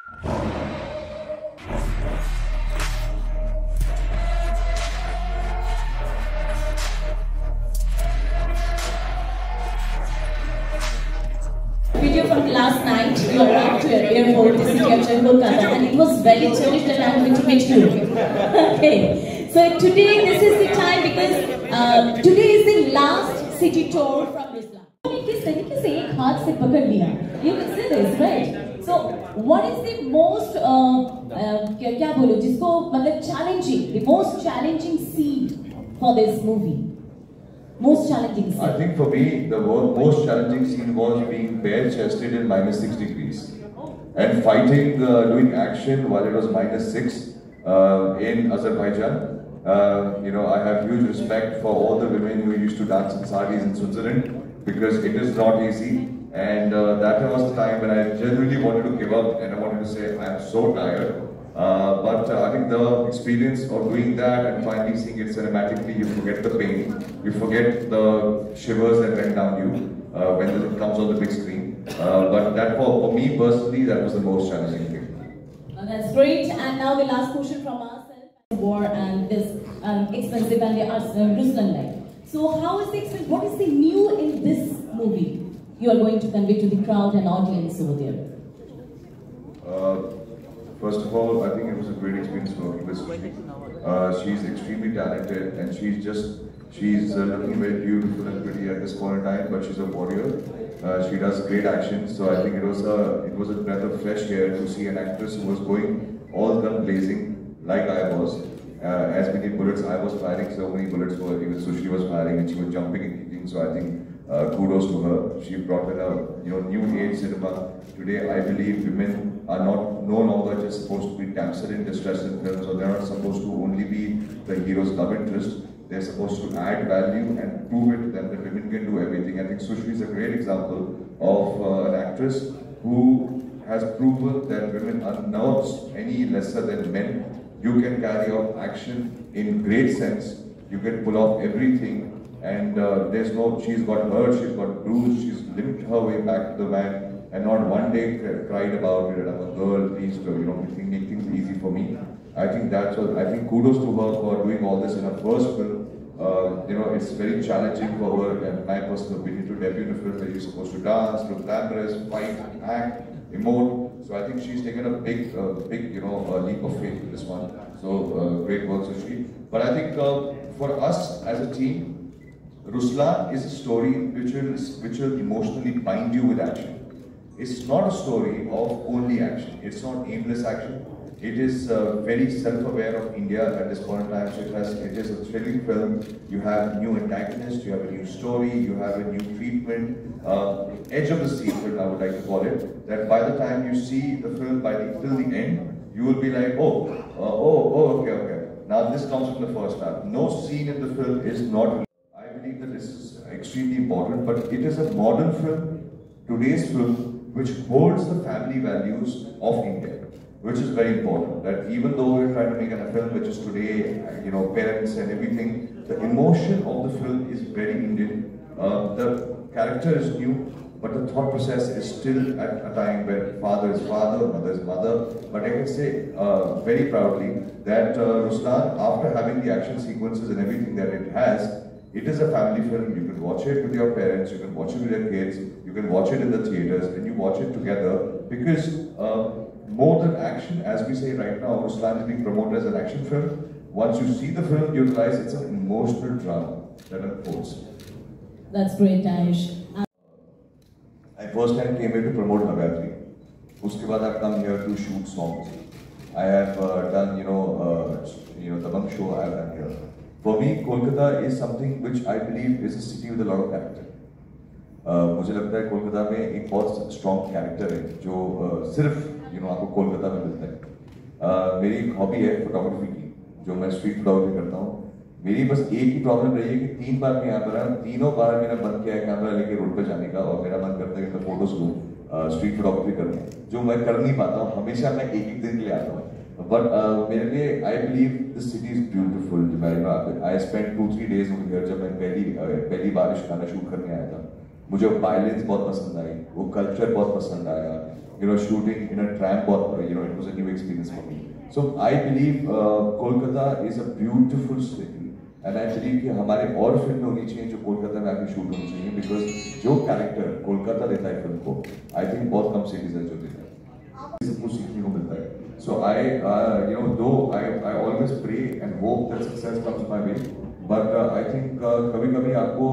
Video from last night, you arrived to an airport, the city of Kolkata, and it was very cherished that I'm going to meet you. Okay, so today this is the time because today is the last city tour from Ruslan. किस तरीके से एक हाथ से पकड़ लिया? You can say this, right? So what is the most क्या बोलो जिसको मतलब challenging, the most challenging scene for this movie? Most challenging scene. I think for me, the most challenging scene was being bare-chested in -6 degrees and fighting, doing action while it was -6 in Azerbaijan. I have huge respect for all the women who used to dance in saris in Switzerland because it is not easy. And that was the time when I genuinely wanted to give up and I wanted to say, I am so tired. But I think the experience of doing that and finally seeing it cinematically, you forget the pain, you forget the shivers that went down you when it comes on the big screen. But that for me personally, that was the most challenging thing. That's great. And now the last question from ourselves: war and this expensive and the Ruslan life. So how is the experience? What is the new in this movie you are going to convey to the crowd and audience over there? First of all, I think it was a great experience working with Sushri. She's extremely talented and she's looking very beautiful and pretty at this point in time, but she's a warrior. She does great action, so I think it was a breath of fresh air to see an actress who was going all gun blazing like I was. As many bullets I was firing, so many bullets were even Sushri was firing, and she was jumping and kicking. So I think kudos to her. She brought in a new age cinema. Today, I believe women are no longer just supposed to be damsel in distress in films, or they're not supposed to only be the hero's love interest. They're supposed to add value and prove it to them that women can do everything. I think Sushri is a great example of an actress who has proven that women are not any lesser than men. You can carry out action in great sense. You can pull off everything, and she's got hurt, she's got bruised, she's limped her way back to the van, and not one day cried about it. I'm a girl, please, make things easy for me. I think kudos to her for doing all this in her first film. It's very challenging for her, in my personal opinion, to debut in a film where you're supposed to dance, look glamorous, fight, act, emote. So I think she's taken a big leap of faith with this one. So great work, Sushri. But I think for us as a team, Ruslan is a story which will emotionally bind you with action. It's not a story of only action. It's not aimless action. It is very self-aware of India at this point in time. So it is a thrilling film. You have new antagonists, you have a new story, you have a new treatment. Edge of the seat film, I would like to call it. That by the time you see the film till the end, you will be like, okay. Now this comes from the first half. No scene in the film is not. I believe that this is extremely important, but it is a modern film, today's film, which holds the family values of India. Which is very important, that even though we're trying to make a film which is today, parents and everything, the emotion of the film is very Indian. The character is new, but the thought process is still at a time where father is father, mother is mother. But I can say very proudly that Ruslan, after having the action sequences and everything that it has, it is a family film. You can watch it with your parents, you can watch it with your kids, you can watch it in the theaters, and you watch it together because more than action, as we say right now, Ruslan is being promoted as an action film. Once you see the film, you realize it's an emotional drama that unfolds. That's great, Danish. I first time came here to promote Navratri. Uske baad I've come here to shoot songs. I have done, the Bang show I've done here. For me, Kolkata is something which I believe is a city with a lot of character. मुझे लगता है कोलकाता में एक बहुत strong character है जो सिर्फ आपको कोलकाता में मिलता है। मेरी एक हॉबी है फोटोग्राफी की, जो मैं स्ट्रीट फोटोग्राफी करता हूँ। मेरी बस एक ही प्रॉब्लम रही है कि 3 बार मैं यहाँ पर आया, तीनों बार मैंने बंद किया है कैमरा लेके रोड पे जाने का, और मेरा मन करता है कि मैं फोटोज लूँ, स्ट्रीट फोटोग्राफी करूँ, जो मैं कर नहीं पाता हूँ। हमेशा मैं एक दिन के लिए आता हूँ, बट मेरे लिए I believe this city is beautiful. I spend 2-3 days over here. जब मैं पहली बारिश गाना शूट करने आया था, मुझे वायलेंस बहुत पसंद आई, वो कल्चर बहुत पसंद आया, shooting in a tram, or it was a new experience for me. So I believe Kolkata is a beautiful city, and I believe कि हमारे और फिल्में होनी चाहिए जो कोलकाता में आके शूट होनी चाहिए, because जो कैरेक्टर कोलकाता देता है फिल्म को, I think बहुत कम सिटीज है जो देता है, सबको सीखने को मिलता है. So though I always pray and hope that success comes my way, but I think कभी-कभी आपको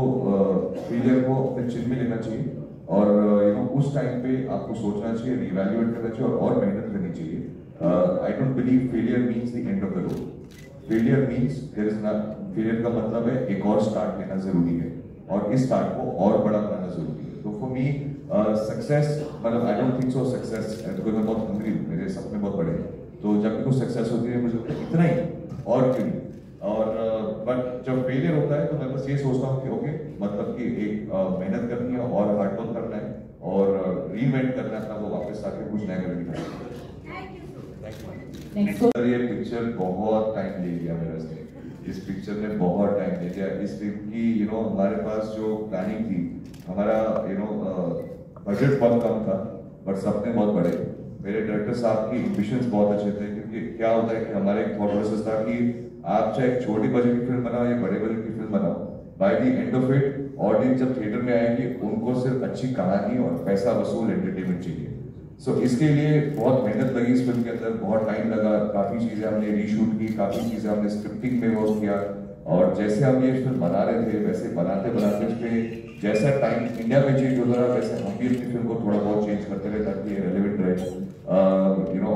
फेलियर को अपने चिन में लेना चाहिए, और उस टाइम पे आपको सोचना चाहिए, रिवैल्यूएट करना चाहिए और मेहनत करनी चाहिए. I don't believe failure means the end of the road. Failure means failure का मतलब है एक और स्टार्ट लेना जरूरी है, और इस स्टार्ट को और बड़ा बनाना जरूरी है. तो for me सक्सेस, मतलब I don't think so success, क्योंकि मैं बहुत हंग्री हूँ, मेरे सपने बहुत बड़े हैं, तो जब भी कुछ सक्सेस होती है मुझे लगता है इतना ही और क्यों नहीं. और बट जब फेलियर होता है तो मैं बस ये सोचता हूँ कि ओके, मतलब कि एक मेहनत करनी है और हार्ड वर्क करना है और रीइन्वेंट करना है, वो वापस आके कुछ नया करना है. सर ये पिक्चर बहुत टाइम ले लिया मेरे से, इस पिक्चर ने बहुत टाइम ले लिया. इस फिल्म की हमारे पास जो प्लानिंग थी, हमारा बजट बहुत कम था बट सपने बहुत बड़े. मेरे डायरेक्टर साहब की एम्बिशंस बहुत अच्छे थे, क्योंकि क्या होता है कि हमारे एक थॉट प्रोसेस था कि आप चाहे छोटी बजट की फिल्म बनाओ या बड़े बजट की फिल्म बनाओ, by the end of it audience जब थिएटर में आएगी उनको सिर्फ अच्छी कहानी और पैसा वसूल एंटरटेनमेंट चाहिए. सो इसके लिए बहुत मेहनत लगी इस फिल्म के अंदर, बहुत टाइम लगा, काफी चीजें हमने रीशूट की, काफी चीजें हमने स्क्रिप्टिंग में वर्क किया, और जैसे हम ये फिल्म बना रहे थे वैसे बनाते बनाते उस पर जैसा टाइम इंडिया में चेंज हो रहा वैसे हम भी अपनी फिल्म को थोड़ा बहुत चेंज करते रहे ताकि ये रेलेवेंट रहे.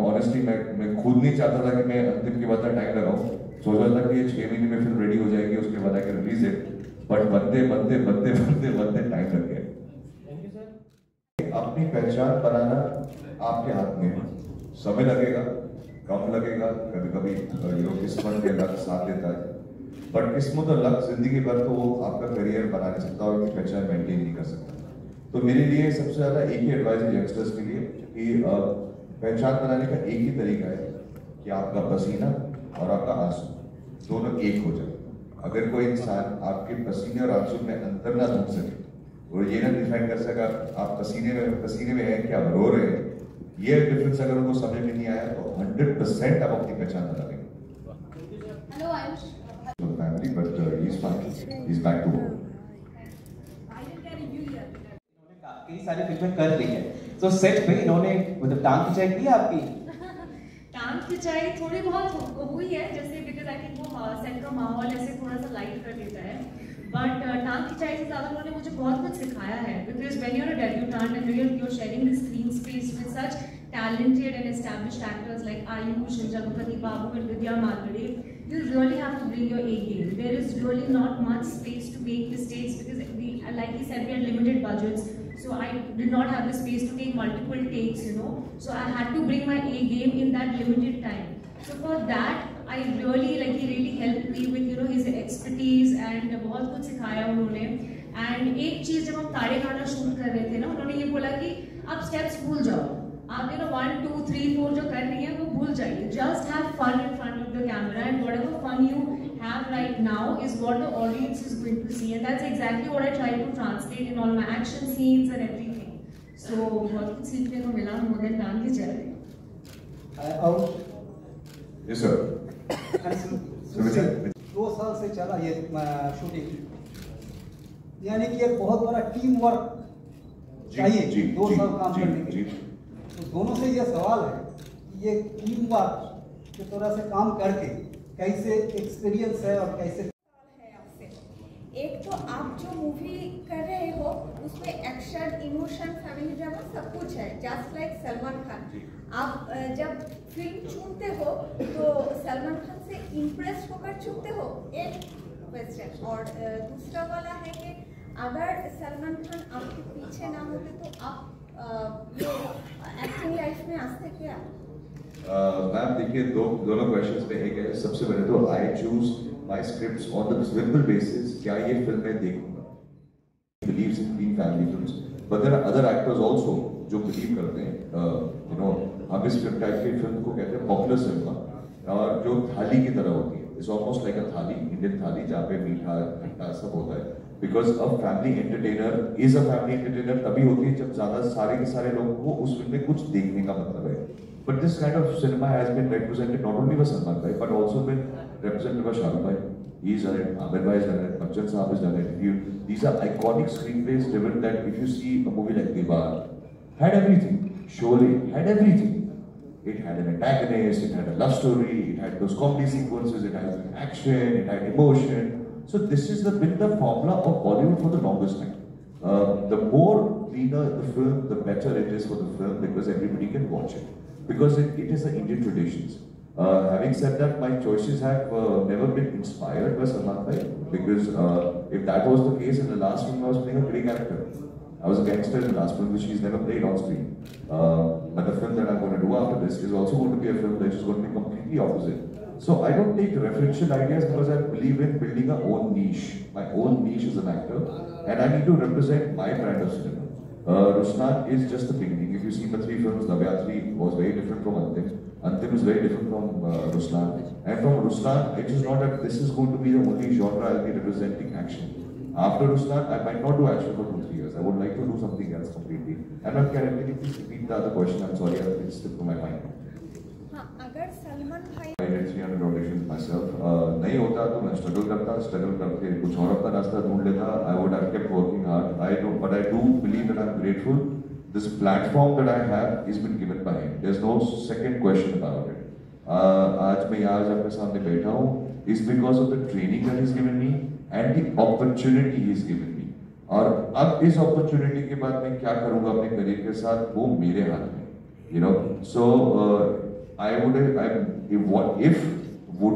ऑनेस्टली मैं खुद नहीं चाहता था कि मैं अंतिम के बाद टाइम लगाऊं, सोच रहा था कि ये 6 महीने में फिल्म रेडी हो जाएगी, उसके बाद आके रिलीज है, बट बनते टाइम लग गया. अपनी पहचान बनाना आपके हाथ में है, समय लगेगा, कम लगेगा, कभी कभी किस्मत के लक साथ देता है, बट किस्मत और लक जिंदगी भर तो वो आपका करियर बना नहीं सकता और अपनी पहचान मेंटेन नहीं कर सकता. तो मेरे लिए सबसे ज्यादा एक ही एडवाइस है यंगस्टर्स के लिए कि पहचान बनाने का एक ही तरीका है कि आपका पसीना और आपका आंसू दोनों एक हो जाए. अगर कोई इंसान आपके पसीने और आंसू में अंतर ना ढूंढ सके और ये ना डिफाइन कर सका आप पसीने में है कि आप रो रहे हैं, ये डिफरेंस अगर उनको समझ में नहीं आया तो 100% आप अपनी पहचान बना लेंगे. Hello Ayush. Family, but he's fine. He's back to work. कई सारी फिल्में कर ली है, तो सेट पे इन्होंने मतलब टांग खिंचाई की आपकी? टांग खिंचाई थोड़ी बहुत हुई है, जैसे बिकॉज आई थिंक वो सेट का माहौल ऐसे थोड़ा सा लाइट कर देता है, बट टांग खिंचाई से ज़्यादा उन्होंने मुझे बहुत कुछ सिखाया है. Because when you are a debutante and you are sharing the screen space with such talented and established actors like Ayush and Jagapati Babu and Vidya Malgade, you really have to bring your A game. There is really not much space to make mistakes because like he said, we had limited budgets, so I did not have the space to take multiple takes, so I had to bring my A game in that limited time. So for that, I really he really helped me with his expertise and बहुत कुछ सिखाया उन्होंने. And एक चीज जब हम तारे गाना शूट कर रहे थे ना, उन्होंने ये बोला कि आप स्टेप्स भूल जाओ, आप 1, 2, 3, 4 जो कर रही है वो भूल जाइए. Just have fun in front of the camera, and whatever fun you have right now is what the audience is going to see, and that's exactly what I try to translate in all my action scenes and everything. So बहुत कुछ सीखने को मिला मगर टांग की जा रही. और Yes sir. 2 साल से चला ये शूटिंग, यानी कि एक बहुत बड़ा टीम वर्क चाहिए 2 साल काम करने के लिए. तो दोनों से ये सवाल है कि ये टीम वर्क की तरह से काम करके कैसे एक्सपीरियंस है और कैसे है आपसे. एक तो आप जो मूवी कर रहे हो उसमें एक्शन, इमोशन, फैमिली ड्रामा सब कुछ है, जस्ट लाइक सलमान खान. आप जब फिल्म चुनते हो तो सलमान खान से इम्प्रेस होकर चुनते हो, एक क्वेश्चन. और दूसरा वाला है कि अगर सलमान खान आपके पीछे ना होते तो आप एक्टिंग लाइफ में आते क्या? मैम देखिए, दोनों क्वेश्चंस में एक है. सबसे पहले तो I choose my scripts on the simple basis क्या ये फिल्म मैं देखूंगा. Believes in being family films, but there are other actors also जो बिलीव करते हैं हम इस फिल्म टाइप की फिल्म को कहते हैं पॉपुलर सिनेमा, और जो थाली की तरह होती है. इट्स ऑलमोस्ट लाइक अ थाली, इंडियन थाली, जहाँ पे मीठा खट्टा सब होता है. Because a family entertainer is a family entertainer तभी होती है जब ज़्यादा सारे के सारे लोगों को उस फिल्म में कुछ देखने का मतलब है. But this kind of cinema has been represented not only by Salman Bhai but also been represented by Shah Rukh Bhai. He's done it, Amir Bhai has done it, Bachchan Saab has done it. These are iconic screenplays driven that if you see a movie like Devar, had everything. Sholay had everything. It had an antagonist, it had a love story, it had those comedy sequences, it had action, it had emotion. So this is been the formula of Bollywood for the longest time. The more cleaner the film, the better it is for the film because everybody can watch it. Because it is the Indian traditions. Having said that, my choices have never been inspired by Salman Bhai because if that was the case in the last film I was playing a great character. I was a gangster in the last film which he's never played on screen. But the film that I'm going to do after this is also going to be a film that is going to be completely opposite. So I don't take referential ideas because I believe in building a own niche. My own niche as an actor and I need to represent my brand of cinema. Ruslan is just the beginning. If you see the 3 films, Davyatri was very different from Antim. Antim is very different from Ruslan. And from Ruslan, it is not that this is going to be the only genre I'll be representing action. After Ruslan, I might not do action for 2-3 years. I would like to do something else completely. And can you please repeat the other question? I'm sorry, it slipped from my mind. अगर सलमान भाई I did 300 auditions myself. नहीं होता तो मैं struggle करके कुछ और अपना रास्ता ढूंढ लेता. I would have kept working hard. But I do believe that I'm grateful. This platform that I have is been given by him. There's no second question about it. आज मैं यहाँ आपके सामने बैठा हूँ is because of the training that he's given me and the opportunity he's given me. और अब इस opportunity के बाद मैं क्या करूँगा अपने career के साथ वो मेरे हाथ में. You know, so would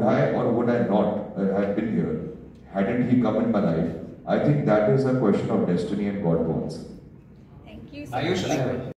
I or would I not have been here hadn't he come in my life? I think that is a question of destiny and God wants. Thank you so Ayush, much.